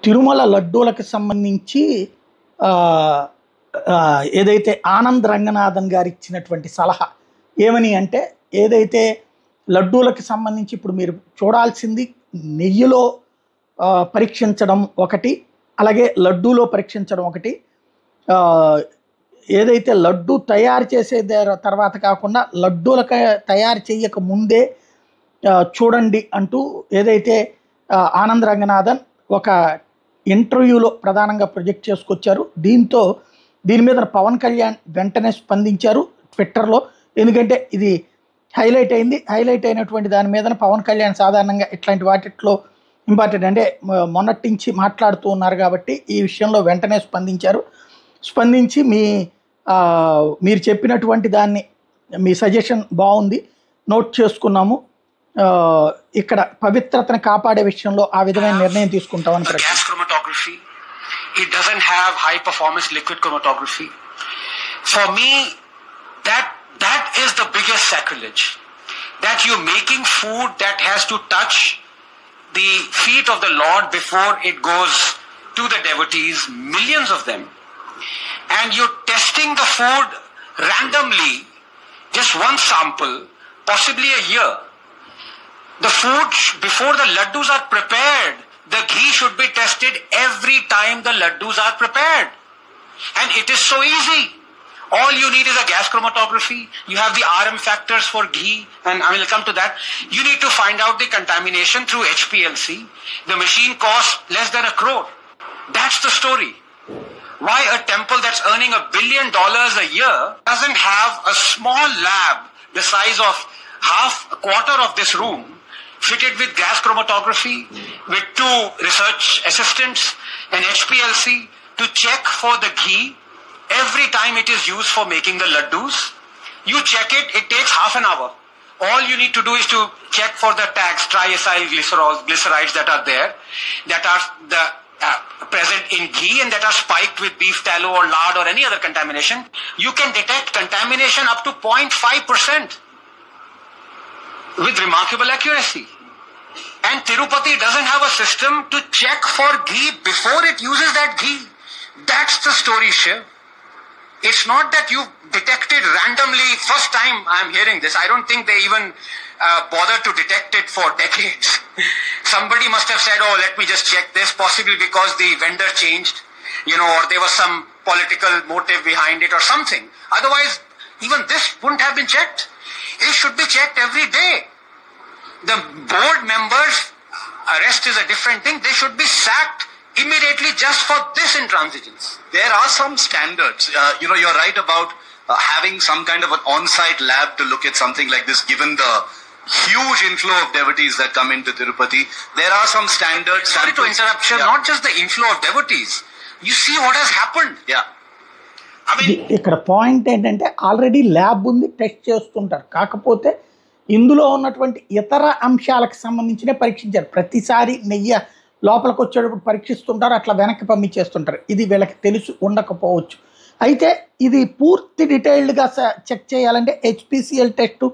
తిరుమల లడ్డూలకు సంబంధించి ఆహ్, ఏదైతే ఆనంద్ రంగనాథన్ గారు ఇచ్చినటువంటి సలహా ఏమని అంటే, ఏదైతే లడ్డూలకు సంబంధించి ఇప్పుడు మీరు చూడాల్సింది నెయ్యిలో పరీక్షించడం ఒకటి, అలాగే లడ్డూలో పరీక్షించడం ఒకటి. ఆహ్, ఏదైతే లడ్డూ తయారు చేసే తర్వాత కాకుండా లడ్డూలక తయారు చేయక ముందే చూడండి అంటూ ఏదైతే ఆనంద్ రంగనాథన్ ఒక ఇంటర్వ్యూలో ప్రధానంగా ప్రొజెక్ట్ చేసుకొచ్చారు. దీని మీద పవన్ కళ్యాణ్ వెంటనే స్పందించారు ట్విట్టర్లో. ఎందుకంటే ఇది హైలైట్ అయింది. హైలైట్ అయినటువంటి దాని మీద పవన్ కళ్యాణ్ సాధారణంగా ఇట్లాంటి వాటిలో ఇంపార్టెంట్ అంటే మొన్నటి నుంచి మాట్లాడుతూ ఉన్నారు కాబట్టి ఈ విషయంలో వెంటనే స్పందించి మీరు చెప్పినటువంటి దాన్ని, మీ సజెషన్ బాగుంది, నోట్ చేసుకున్నాము, ఇక్కడ పవిత్రతను కాపాడే విషయంలో ఆ విధమైన నిర్ణయం తీసుకుంటామని ప్రకటించారు. It doesn't have high performance liquid chromatography. For me, that is the biggest sacrilege. That you're making food that has to touch the feet of the Lord before it goes to the devotees, millions of them. And you're testing the food randomly, just one sample, possibly a year. The food before the laddus are prepared, the ghee should be tested every time the laddus are prepared. And it is so easy. All you need is a gas chromatography. You have the RM factors for ghee, and I will come to that. You need to find out the contamination through HPLC. The machine costs less than 1 crore. That's the story. Why a temple that's earning $1 billion a year doesn't have a small lab the size of a quarter of this room, fitted with gas chromatography, with 2 research assistants and HPLC to check for the ghee every time it is used for making the laddus. You check it, it takes half an hour. All you need to do is to check for the tags, triacyl glycerides that are there, that are present in ghee and that are spiked with beef tallow or lard or any other contamination. You can detect contamination up to 0.5%. with remarkable accuracy. And Tirupati doesn't have a system to check for ghee before it uses that ghee. That's the story, Shiv. It's not that you detected randomly, first time I'm hearing this. I don't think they even bothered to detect it for decades. Somebody must have said, oh, let me just check this, possibly because the vendor changed, or there was some political motive behind it or something. Otherwise, even this wouldn't have been checked. It should be checked every day. The board members' arrest is a different thing. They should be sacked immediately just for this intransigence. There are some standards. You're right about having some kind of an on-site lab to look at something like this, given the huge inflow of devotees that come into Tirupati. There are some standards. Sorry to interrupt, yeah. Not just the inflow of devotees. You see what has happened. Yeah. ఇక్కడ point ఏంటంటే already lab ఉంది, test చేస్తుంటారు. కాకపోతే ఇందులో ఉన్నటువంటి ఇతర అంశాలకు సంబంధించిన పరీక్షించారు. ప్రతిసారి నెయ్యి లోపలికి వచ్చేటప్పుడు పరీక్షిస్తుంటారు, అట్లా వెనక్కి పంపించేస్తుంటారు. ఇది వీళ్ళకి తెలిసి ఉండకపోవచ్చు. అయితే ఇది పూర్తి డీటెయిల్డ్గా చెక్ చేయాలంటే HPCL test,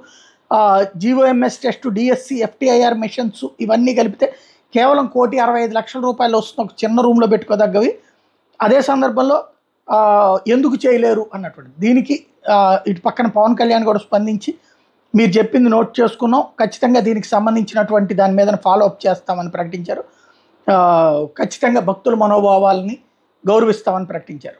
GOMS test, DSC, FTIR machines ఇవన్నీ కలిపితే కేవలం 1,65,00,000 రూపాయలు వస్తుంది, ఒక చిన్న రూమ్లో పెట్టుకోదగ్గవి. అదే సందర్భంలో ఎందుకు చేయలేరు అన్నటువంటి దీనికి ఇటు పక్కన పవన్ కళ్యాణ్ కూడా స్పందించి, మీరు చెప్పింది నోట్ చేసుకున్నాం, ఖచ్చితంగా దీనికి సంబంధించినటువంటి దాని మీద ఫాలో అప్ చేస్తామని ప్రకటించారు. ఖచ్చితంగా భక్తుల మనోభావాలని గౌరవిస్తామని ప్రకటించారు.